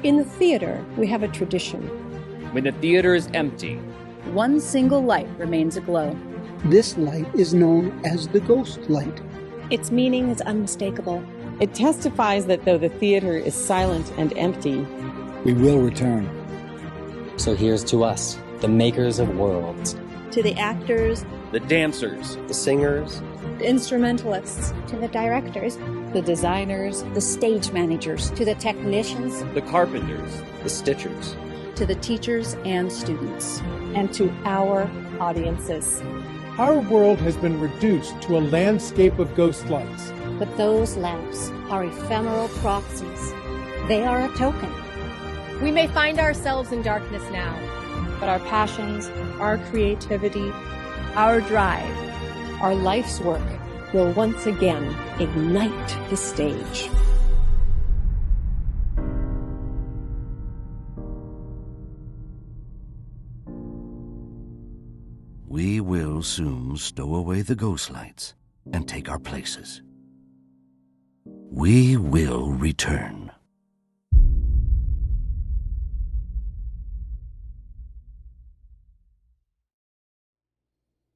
In the theater, we have a tradition. When the theater is empty, one single light remains aglow. This light is known as the ghost light. Its meaning is unmistakable. It testifies that though the theater is silent and empty, we will return. So here's to us, the makers of worlds. To the actors, the dancers, the singers, the instrumentalists, to the directors, the designers, the stage managers, to the technicians, the carpenters, the stitchers, to the teachers and students, and to our audiences. Our world has been reduced to a landscape of ghost lights. But those lamps are ephemeral proxies. They are a token. We may find ourselves in darkness now, but our passions, our creativity, our drive, our life's work will once again ignite the stage. We will soon stow away the ghost lights and take our places. We will return.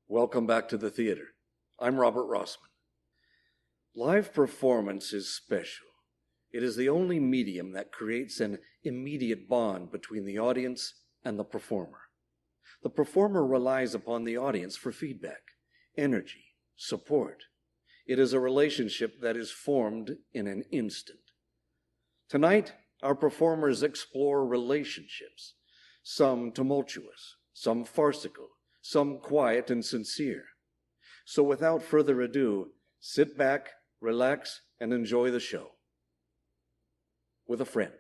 Welcome back to the theater. I'm Robert Rossman. Live performance is special. It is the only medium that creates an immediate bond between the audience and the performer. The performer relies upon the audience for feedback, energy, support. It is a relationship that is formed in an instant. Tonight, our performers explore relationships, some tumultuous, some farcical, some quiet and sincere. So without further ado, sit back, relax, and enjoy the show. With a friend.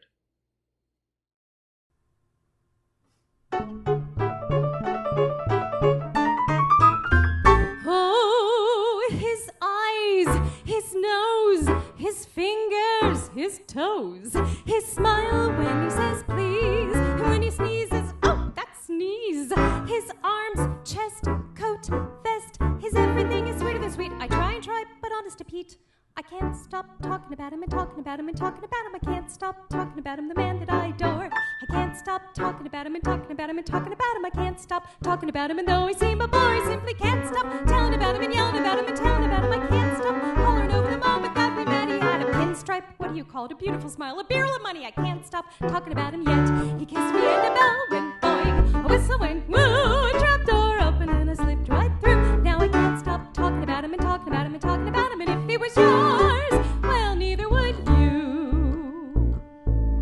Oh, his eyes, his nose, his fingers, his toes, his smile when he says please, and when he sneezes, oh, that sneeze, his arms, chest, coat, vest, his everything is sweeter than sweet. I try, but honest to Pete, I can't stop talking about him and talking about him and talking about him. I can't stop talking about him, the man that I adore. I can't stop talking about him and talking about him and talking about him. I can't stop talking about him, and though I seem a bore, I simply can't stop telling about him and yelling about him and telling about him. I can't stop hollering over the moment that we met. He had a pinstripe, what do you call it, a beautiful smile, a barrel of money. I can't stop talking about him yet. He kissed me and a bell went boing, a whistle went woo, a trap door open and I slipped right through. Now I can't stop talking about him and talking about him and talking about him. And if he was yours, well, neither would you.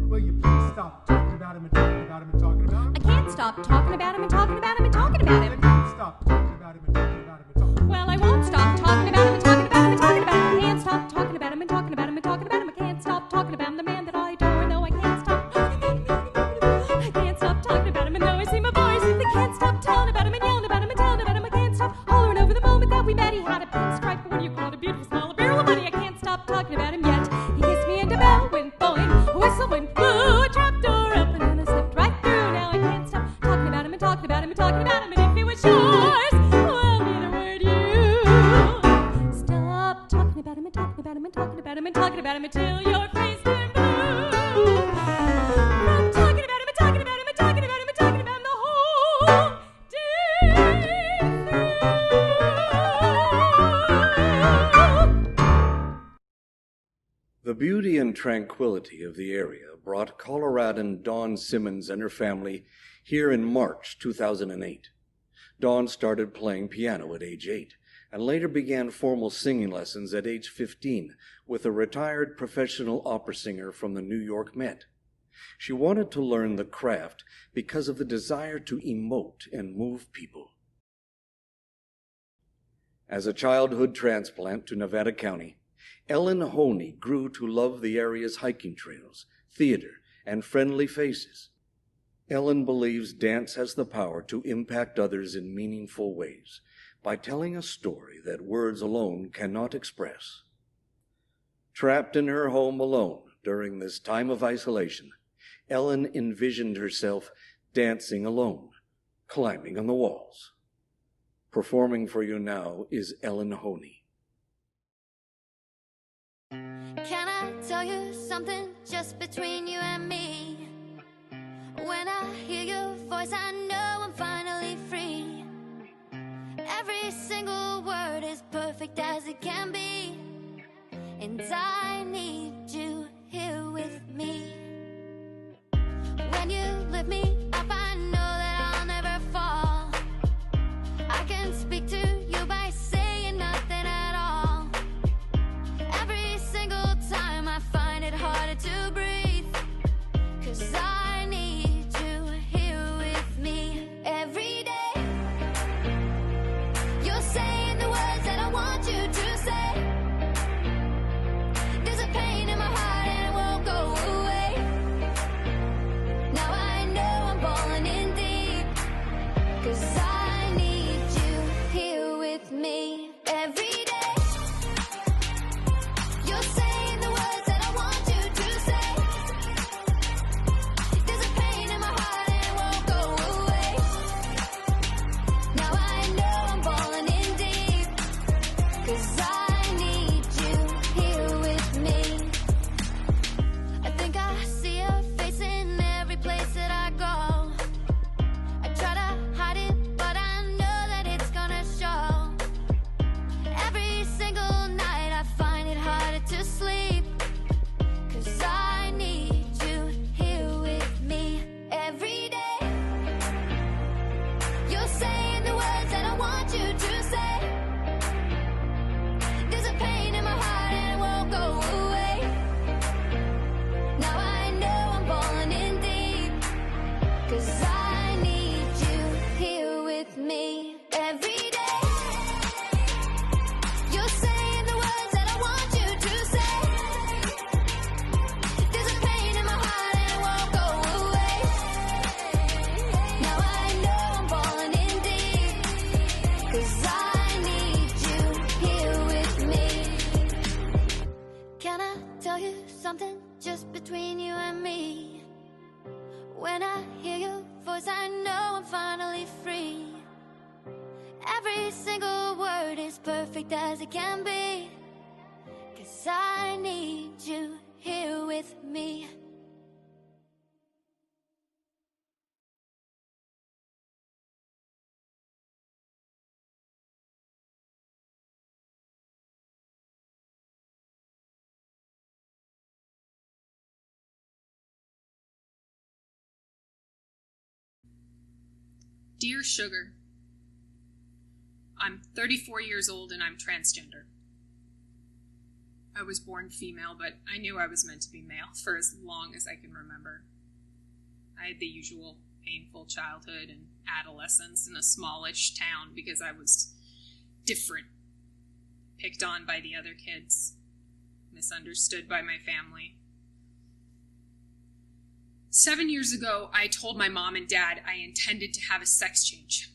Will you please stop talking about him and talking about him and talking about him? I can't stop talking about him and talking about him and talking about him. I can't stop talking about him and talking about him and talking about him. Well, I won't stop talking about him and talking about him and talking about him. I can't stop talking about him and talking about him and talking about him. I can't stop talking about him, the man that I adore. No, I can't stop. I can't stop talking about him, and though I see my voice, I simply can't stop telling about him and yelling about him and telling about him. I can't stop hollering over the moment that we met. He had a pinstripe, what do you call it, a beautiful smile, a barrel of money. I can't stop talking about him yet. He kissed me and a bell went boing, a whistle went woo, a trap door open and I slipped right through. Now I can't stop talking about him and talking about him and talking about him. And if he was yours, well, neither would you. Stop talking about him and talking about him and talking about him and talking about him until your face turned blue. From talking about him and talking about him and talking about him and talking about him the whole day through. The beauty and tranquility of the area brought Coloradan Dawn Simmons and her family here in March 2008. Dawn started playing piano at age 8 and later began formal singing lessons at age 15 with a retired professional opera singer from the New York Met. She wanted to learn the craft because of the desire to emote and move people. As a childhood transplant to Nevada County, Elin Honea grew to love the area's hiking trails, theater, and friendly faces. Elin believes dance has the power to impact others in meaningful ways by telling a story that words alone cannot express. Trapped in her home alone during this time of isolation, Elin envisioned herself dancing alone, climbing on the walls. Performing for you now is Elin Honea. Can I tell you something just between you and me? When I hear your voice, I know I'm finally free. Every single word is perfect as it can be. And I need you here with me. When you lift me up, I know that I'll never fall. I can speak to you by saying nothing at all. Every single time I find it harder to breathe, 'cause I need you here with me every day. You're saying the words that I want you to say. There's a pain in my heart and it won't go away. Now I know I'm falling in deep, 'cause I need you here with me every day. You're saying the words that I want you to say. There's a pain in my heart and it won't go away. Now I know I'm falling in deep, 'cause I need you here with me. I think I see your face in every place that I go. I try to hide it, but I know that it's gonna show. Every single night I find it harder to sleep, 'cause I need you here with me every day. You're saying the words that I want you to say. There's a pain in my heart and it won't go away. Now I know I'm falling in deep, 'cause I need you here with me every day. You're saying the words that I want you to say. There's a pain in my heart and it won't go away. Now I know I'm falling in deep, 'cause I need you here with me. Can I tell you something just between you and me? When I hear your voice, I know I'm finally free. Every single word is perfect as it can be, 'cause I need you here with me. Dear Sugar, I'm 34 years old and I'm transgender. I was born female, but I knew I was meant to be male for as long as I can remember. I had the usual painful childhood and adolescence in a smallish town because I was different, picked on by the other kids, misunderstood by my family. 7 years ago, I told my mom and dad I intended to have a sex change.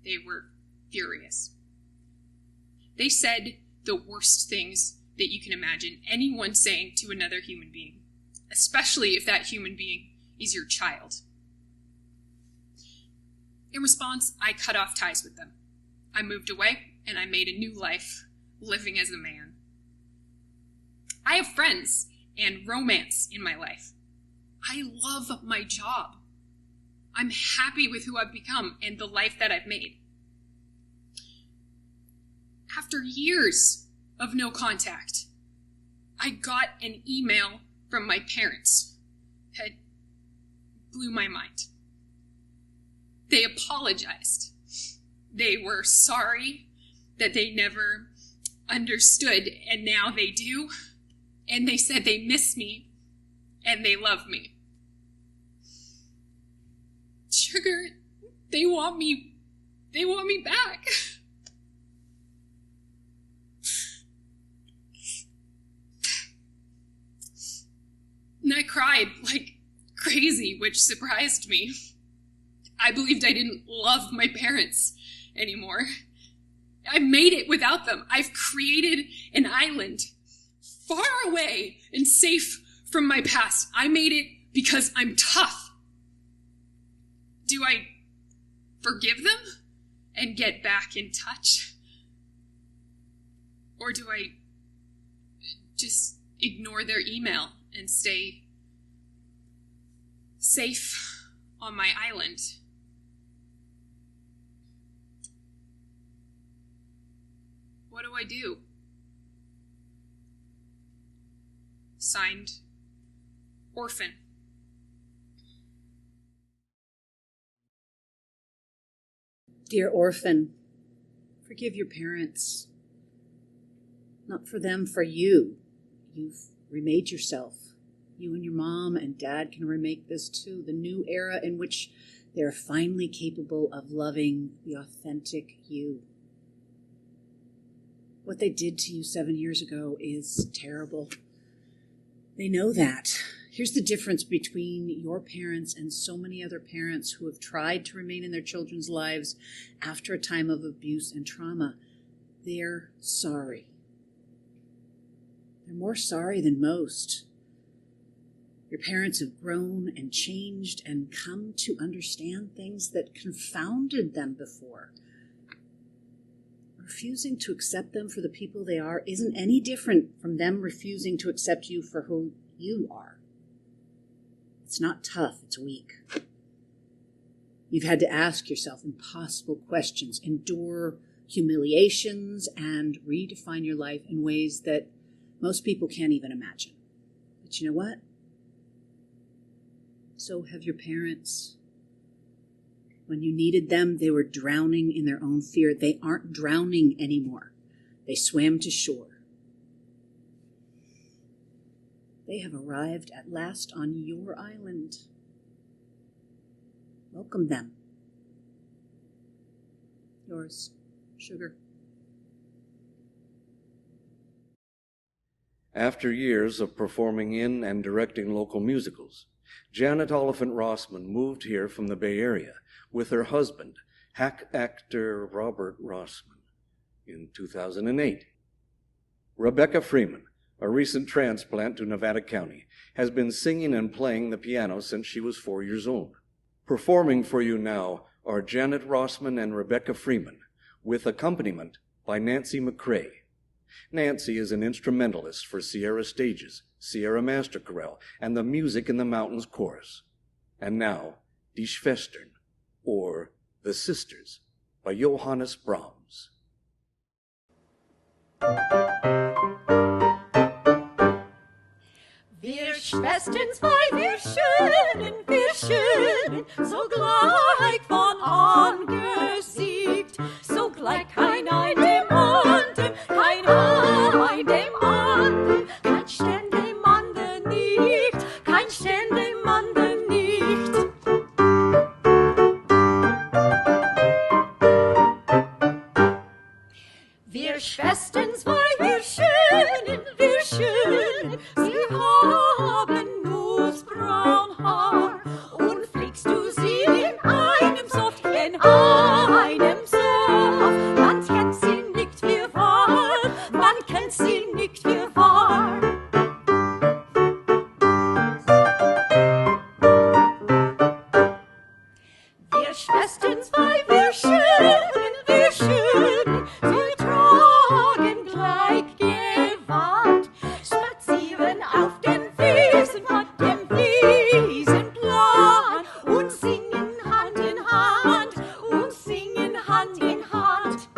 They were furious. They said the worst things that you can imagine anyone saying to another human being, especially if that human being is your child. In response, I cut off ties with them. I moved away and I made a new life, living as a man. I have friends and romance in my life. I love my job. I'm happy with who I've become and the life that I've made. After years of no contact, I got an email from my parents that blew my mind. They apologized. They were sorry that they never understood, and now they do. And they said they miss me and they love me. Sugar, they want me back. And I cried like crazy, which surprised me. I believed I didn't love my parents anymore. I made it without them. I've created an island far away and safe from my past. I made it because I'm tough. Do I forgive them and get back in touch? Or do I just ignore their email and stay safe on my island. What do I do? Signed, Orphan. Dear Orphan, forgive your parents. Not for them, for you. You've remade yourself. You and your mom and dad can remake this too, the new era in which they're finally capable of loving the authentic you. What they did to you 7 years ago is terrible. They know that. Here's the difference between your parents and so many other parents who have tried to remain in their children's lives after a time of abuse and trauma. They're sorry. They're more sorry than most. Your parents have grown and changed and come to understand things that confounded them before. Refusing to accept them for the people they are isn't any different from them refusing to accept you for who you are. It's not tough, it's weak. You've had to ask yourself impossible questions, endure humiliations, and redefine your life in ways that most people can't even imagine. But you know what? So have your parents. When you needed them, they were drowning in their own fear. They aren't drowning anymore. They swam to shore. They have arrived at last on your island. Welcome them. Yours, Sugar. After years of performing in and directing local musicals, Jannet Oliphant Rossman moved here from the Bay Area with her husband, hack actor Robert Rossman, in 2008. Rebekah Freeman, a recent transplant to Nevada County, has been singing and playing the piano since she was 4 years old. Performing for you now are Jannet Rossman and Rebekah Freeman, with accompaniment by Nancy McRay. Nancy is an instrumentalist for Sierra Stages, Sierra Master Chorale, and the Music in the Mountains Chorus. And now, Die Schwestern, or The Sisters, by Johannes Brahms. Wir Schwestern zwei, wir schönen, so gleich von Angesicht, so gleich kein ein dem anderen, kein ein dem anderen, kein Stern dem anderen nicht, kein Stern dem anderen nicht. Wir Schwestern zwei, wir schönen, sie haben nussbraun Haar und fliegst du sie in einem Soft, man kennt sie nicht für wahr, man kennt sie nicht für wahr. Wir Schwestern zwei, wir schönen, sie tragen gleich Gewand, spazieren auf den Wiesen plan und singen Hand in Hand, und singen Hand in Hand.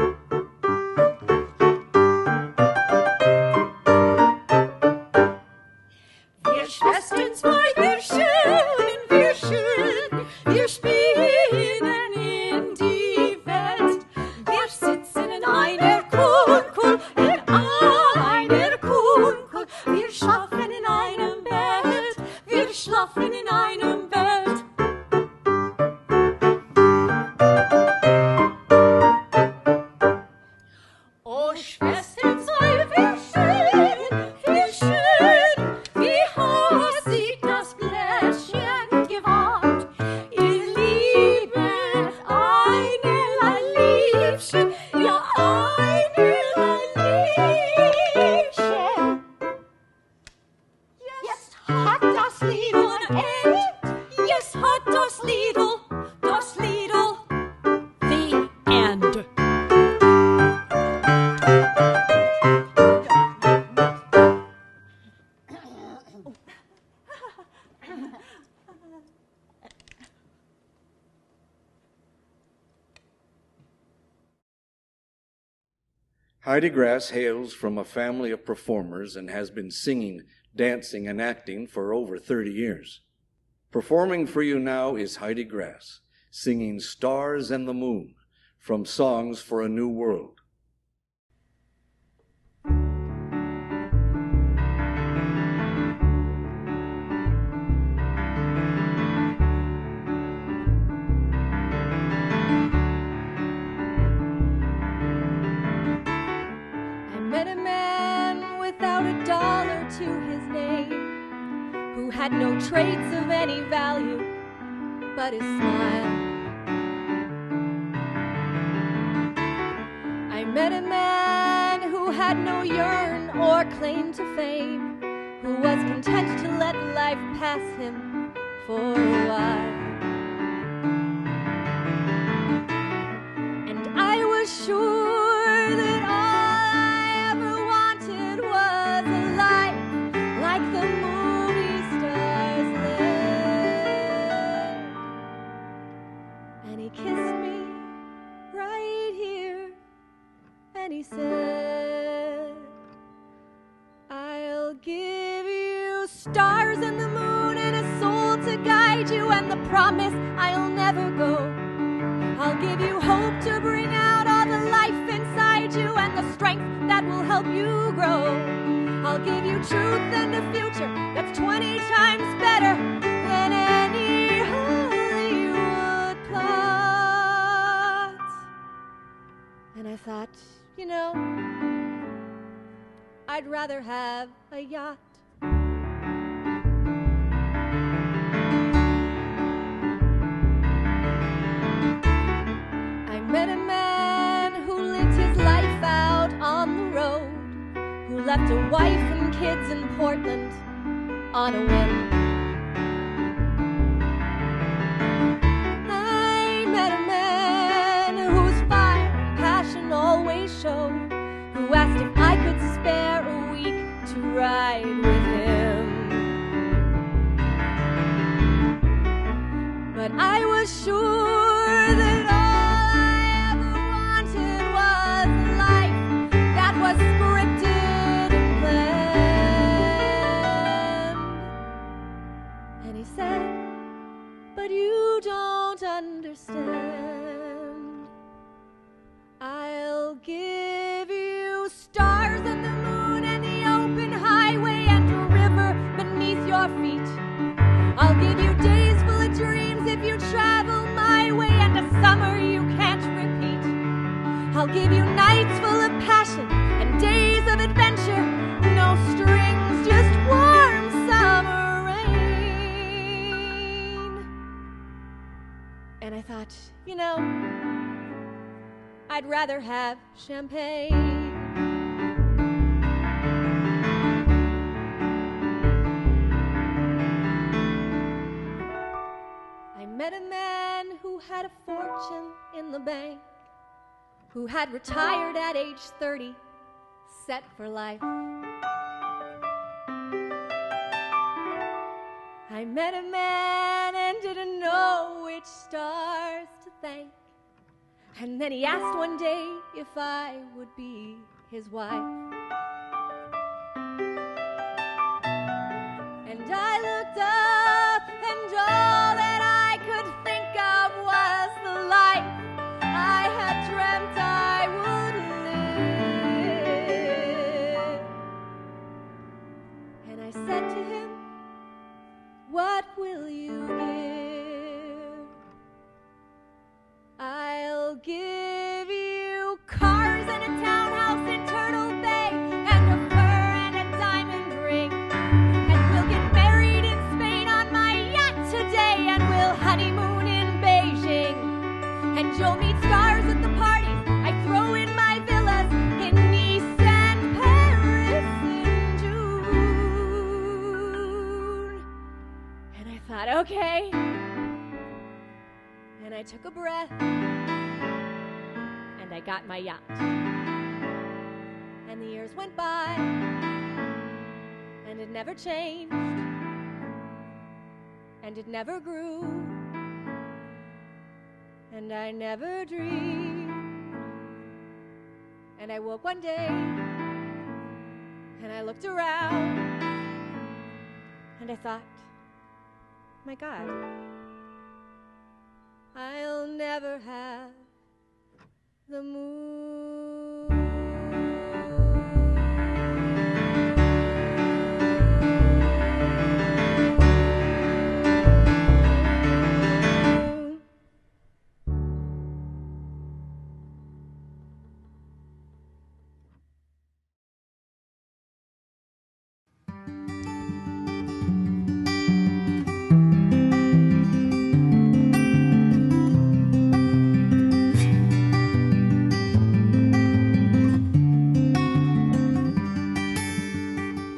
Heidi Grass hails from a family of performers and has been singing, dancing, and acting for over 30 years. Performing for you now is Heidi Grass, singing Stars and the Moon from Songs for a New World. Had no traits of any value but his smile. I met a man who had no yearn or claim to fame, who was content to let life pass him for a while. And I was sure that all I ever wanted was a life like the moon. He kissed me right here, and he said, I'll give you stars and the moon and a soul to guide you, and the promise I'll never go. I'll give you hope to bring out all the life inside you, and the strength that will help you grow. I'll give you truth and a future that's 20 times better than any Hollywood plot. And I thought, you know, I'd rather have a yacht. I met a man who lived his life out on the road, who left a wife and kids in Portland on a whim. I met a man whose fire and passion always showed, who asked if I could spare a week to ride with him. But I was sure that all I ever wanted was a life that was scripted and planned. And he said, but you don't understand. I'll give you stars and the moon and the open highway and a river beneath your feet. I'll give you days full of dreams if you travel my way, and a summer you can't repeat. I'll give you nights full of passion and days of adventure, no strings, just warm summer rain. And I thought, you know, I'd rather have champagne. I met a man who had a fortune in the bank, who had retired at age 30, set for life. I met a man and didn't know which stars to thank. And then he asked one day if I would be his wife. And I looked up, and all that I could think of was the life I had dreamt I would live. And I said to him, what will you give? I'll give you cars and a townhouse in Turtle Bay, and a fur and a diamond ring. And we'll get married in Spain on my yacht today, and we'll honeymoon in Beijing. And you'll meet stars at the parties I throw in my villas in Nice and Paris in June. And I thought, okay. And I took a breath, and I got my yacht. And the years went by, and it never changed, and it never grew, and I never dreamed, And I woke one day, and I looked around, and I thought, my God, I'll never have the moon.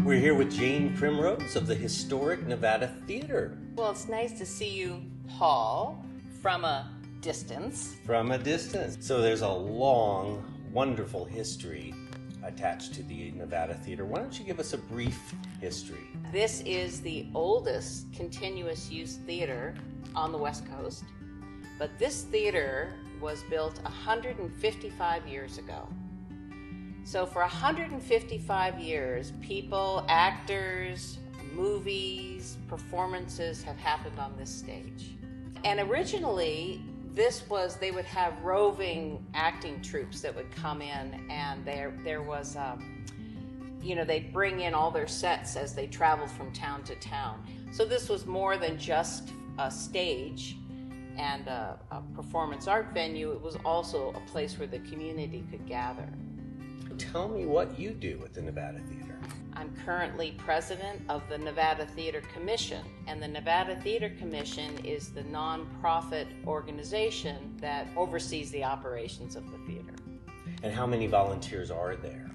We're here with Jane Primrose of the historic Nevada Theater. Well, it's nice to see you, Paul, from a distance. From a distance. So there's a long, wonderful history attached to the Nevada Theater. Why don't you give us a brief history? This is the oldest continuous use theater on the West Coast, but this theater was built 155 years ago. So for 155 years, people, actors, movies, performances have happened on this stage. And originally, they would have roving acting troupes that would come in, and there was, they'd bring in all their sets as they traveled from town to town. So this was more than just a stage and a performance art venue. It was also a place where the community could gather. Tell me what you do at the Nevada Theater. I'm currently president of the Nevada Theater Commission, and the Nevada Theater Commission is the nonprofit organization that oversees the operations of the theater. And how many volunteers are there?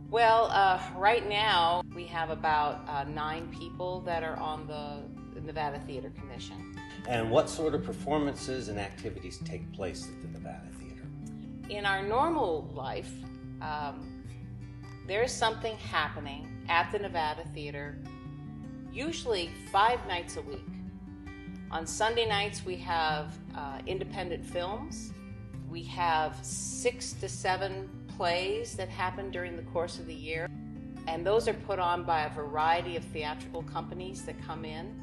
Well, right now we have about 9 people that are on the Nevada Theater Commission. And what sort of performances and activities take place at the Nevada Theater? In our normal life, there's something happening at the Nevada Theater, usually 5 nights a week. On Sunday nights, we have independent films. We have 6 to 7 plays that happen during the course of the year, and those are put on by a variety of theatrical companies that come in.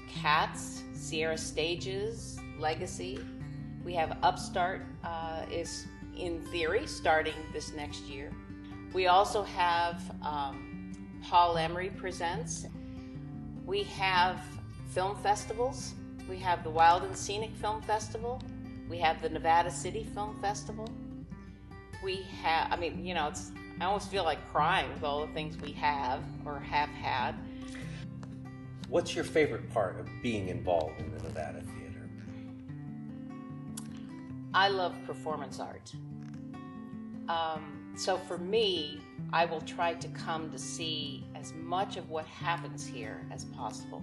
Cats, Sierra Stages, Legacy. We have Upstart is in theory starting this next year. We also have Paul Emery Presents. We have film festivals. We have the Wild and Scenic Film Festival. We have the Nevada City Film Festival. We have, I almost feel like crying with all the things we have or have had. What's your favorite part of being involved in the Nevada Theater? I love performance art. So for me, I will try to come to see as much of what happens here as possible.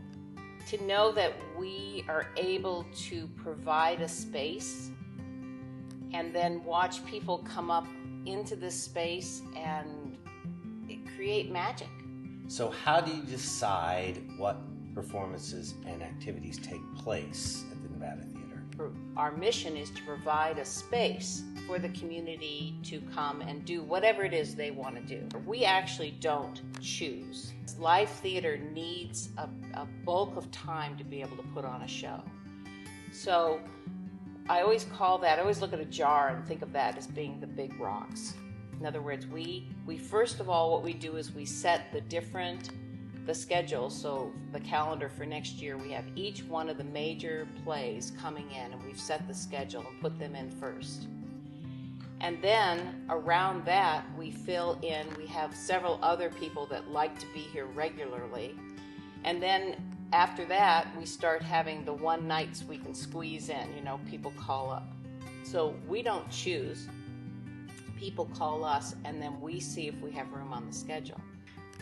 To know that we are able to provide a space and then watch people come up into this space and create magic. So how do you decide what performances and activities take place at the Nevada Theater? Our mission is to provide a space for the community to come and do whatever it is they want to do. We actually don't choose. Live theater needs a bulk of time to be able to put on a show. So I always look at a jar and think of that as being the big rocks. In other words, we first of all, what we do is we set the schedule, so the calendar for next year, we have each one of the major plays coming in, and we've set the schedule and put them in first. And then around that, we fill in, we have several other people that like to be here regularly. And then after that, we start having the one nights we can squeeze in, people call up. So we don't choose. People call us, and then we see if we have room on the schedule.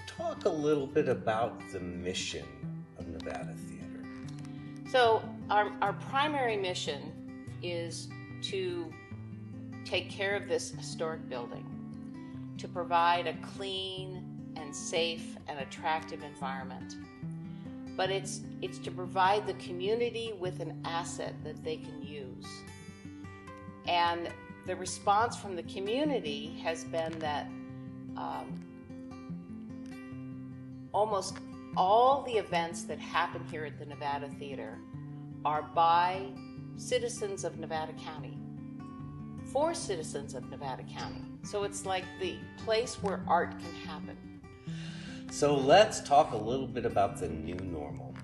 Talk a little bit about the mission of Nevada Theater. So our primary mission is to take care of this historic building, to provide a clean and safe and attractive environment. But it's to provide the community with an asset that they can use. And the response from the community has been that almost all the events that happen here at the Nevada Theater are by citizens of Nevada County, for citizens of Nevada County. So it's like the place where art can happen. So let's talk a little bit about the new normal.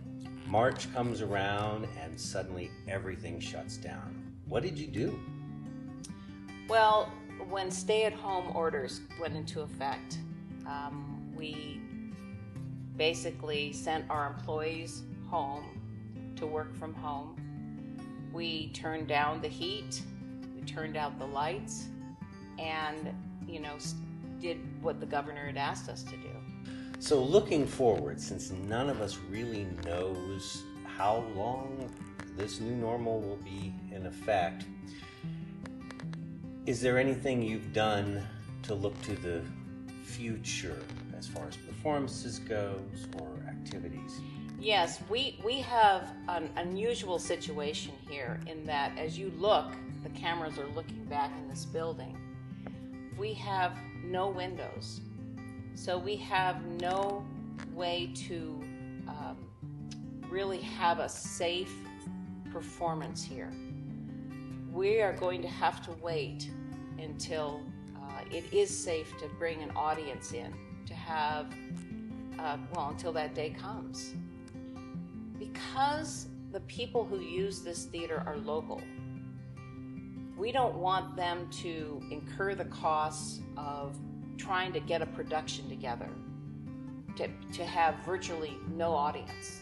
March comes around and suddenly everything shuts down. What did you do? Well, when stay-at-home orders went into effect, we basically sent our employees home to work from home. We turned down the heat, we turned out the lights, and, did what the governor had asked us to do. So looking forward, since none of us really knows how long this new normal will be in effect, is there anything you've done to look to the future as far as performances goes or activities? Yes, we have an unusual situation here in that as you look, the cameras are looking back in this building. We have no windows, so we have no way to really have a safe performance here. We are going to have to wait until it is safe to bring an audience in, to have, until that day comes. Because the people who use this theater are local, we don't want them to incur the costs of trying to get a production together, to have virtually no audience.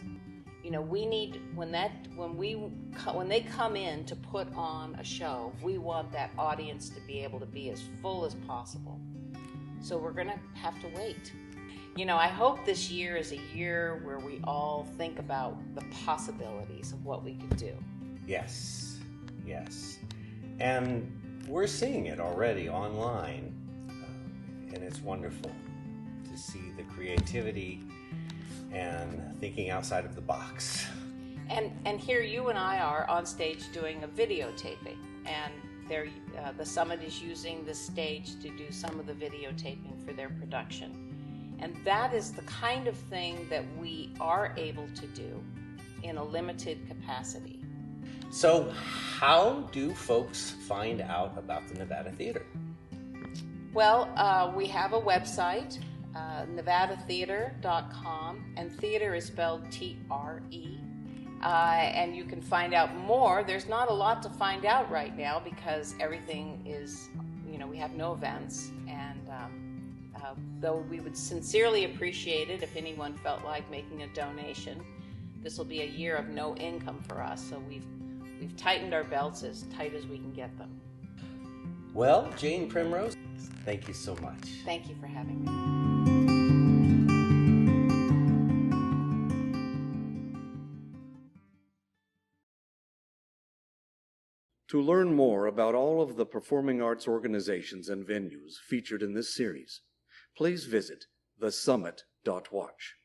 We need, when they come in to put on a show, we want that audience to be able to be as full as possible. So we're going to have to wait. I hope this year is a year where we all think about the possibilities of what we could do. Yes. And we're seeing it already online, and it's wonderful to see the creativity and thinking outside of the box. And here you and I are on stage doing a videotaping, and the Summit is using this stage to do some of the videotaping for their production. And that is the kind of thing that we are able to do in a limited capacity. So how do folks find out about the Nevada Theater? Well, we have a website, nevadatheater.com, and theater is spelled T-R-E. And you can find out more. There's not a lot to find out right now because everything is, we have no events. And though we would sincerely appreciate it if anyone felt like making a donation, this will be a year of no income for us. So we've tightened our belts as tight as we can get them. Well, Jane Primrose, thank you so much. Thank you for having me. To learn more about all of the performing arts organizations and venues featured in this series, please visit thesummit.watch.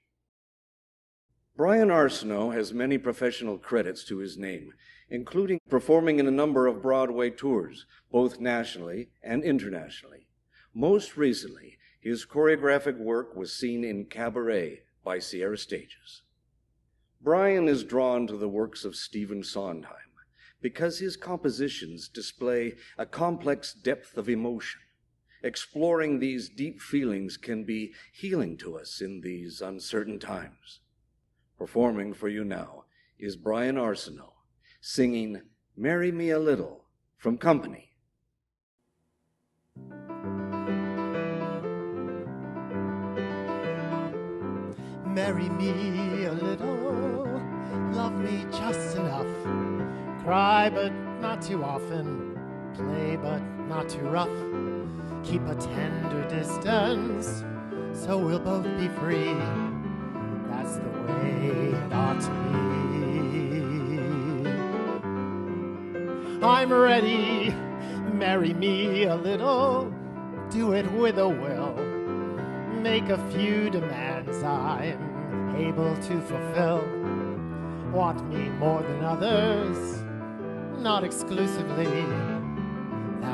Brian Arsenault has many professional credits to his name, including performing in a number of Broadway tours, both nationally and internationally. Most recently, his choreographic work was seen in Cabaret by Sierra Stages. Brian is drawn to the works of Stephen Sondheim because his compositions display a complex depth of emotion. Exploring these deep feelings can be healing to us in these uncertain times. Performing for you now is Brian Arsenault, singing "Marry Me a Little" from Company. Marry me a little, love me just enough, cry but not too often, play but not too rough, keep a tender distance so we'll both be free. That's the way it ought to be. I'm ready, marry me a little, do it with a will, make a few demands I'm able to fulfill. Want me more than others, not exclusively,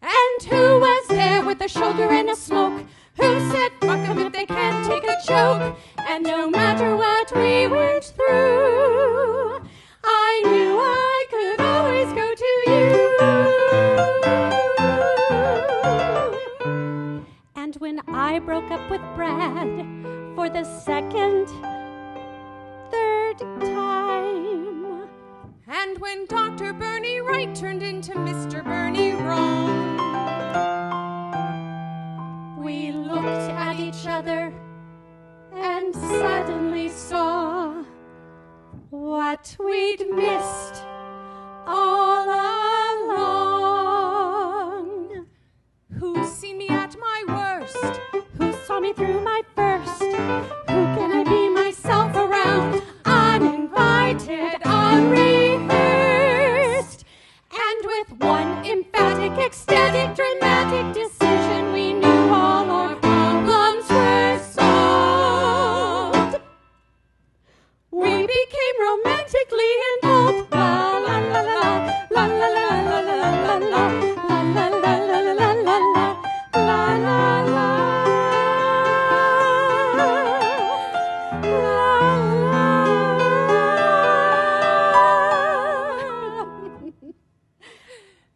And who was there with a shoulder and a smoke? Who said, fuck 'em if they can't take a joke? And no matter what we went through, I knew I could always go to you. And when I broke up with Brad for the second, third time, and when Dr. Bernie Wright turned into Mr. Bernie Wrong, we looked at each other and suddenly saw what we'd missed all along. Who's seen me at my worst? Who saw me through my first? Who can I be myself around? Uninvited, unrehearsed. And with one emphatic, ecstatic, dramatic decision, we knew all our problems were solved. We became romantically involved. La la la la la la la la la la la la la la la la.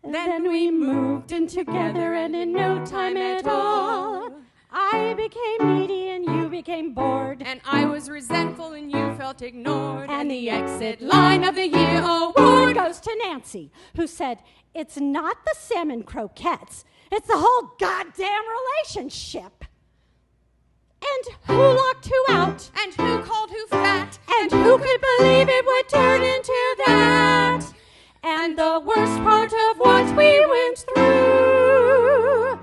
Then we moved in together, and in no time at all, I became needy and you became bored. And I was resentful and you felt ignored. And the exit line of the year award goes to Nancy, who said, it's not the salmon croquettes, it's the whole goddamn relationship. And who locked who out? And who called who fat? And who could believe it would turn into that? And the worst part of what we went through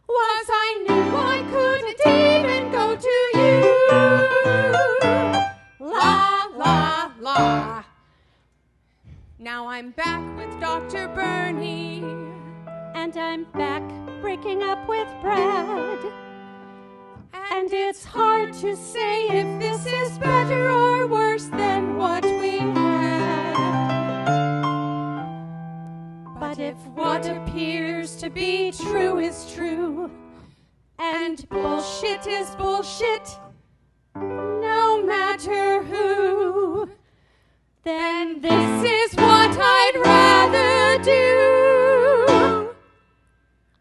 was I knew I couldn't even go to you. La, la, la. Now I'm back with Dr. Bernie. And I'm back breaking up with Brad. And it's hard to say if this is better or worse than what we had. But if what appears to be true is true, and bullshit is bullshit, no matter who, then this is what I'd rather do.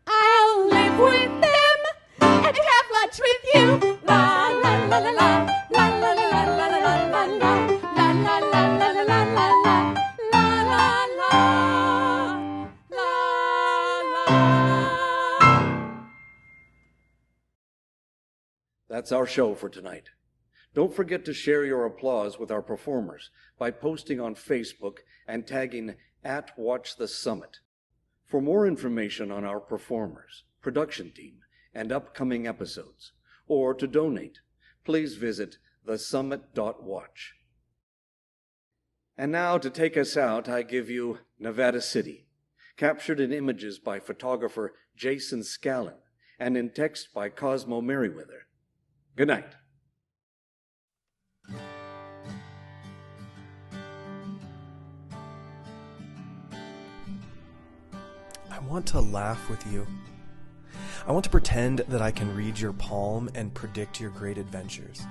I'll live with them and have lunch with you. La la la la la la la la la la la la la la la la la la la. That's our show for tonight. Don't forget to share your applause with our performers by posting on Facebook and tagging @WatchTheSummit. For more information on our performers, production team, and upcoming episodes, or to donate, please visit thesummit.watch. And now, to take us out, I give you Nevada City, captured in images by photographer Jason Scallin and in text by Cosmo Merryweather. Good night. I want to laugh with you. I want to pretend that I can read your palm and predict your great adventures.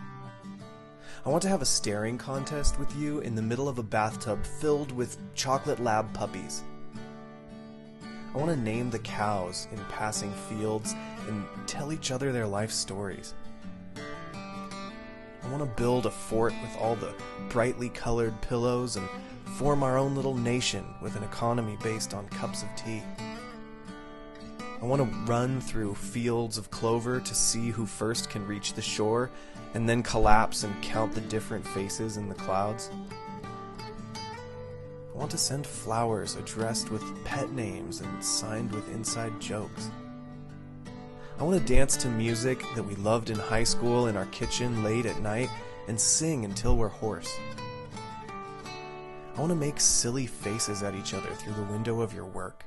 I want to have a staring contest with you in the middle of a bathtub filled with chocolate lab puppies. I want to name the cows in passing fields and tell each other their life stories. I want to build a fort with all the brightly colored pillows and form our own little nation with an economy based on cups of tea. I want to run through fields of clover to see who first can reach the shore and then collapse and count the different faces in the clouds. I want to send flowers addressed with pet names and signed with inside jokes. I want to dance to music that we loved in high school in our kitchen late at night and sing until we're hoarse. I want to make silly faces at each other through the window of your work.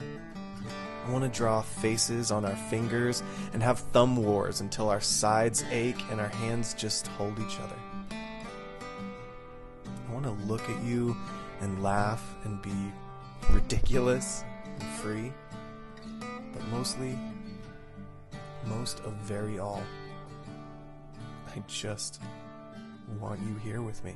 I want to draw faces on our fingers and have thumb wars until our sides ache and our hands just hold each other. I want to look at you and laugh and be ridiculous and free. mostly, most of very all, I just want you here with me.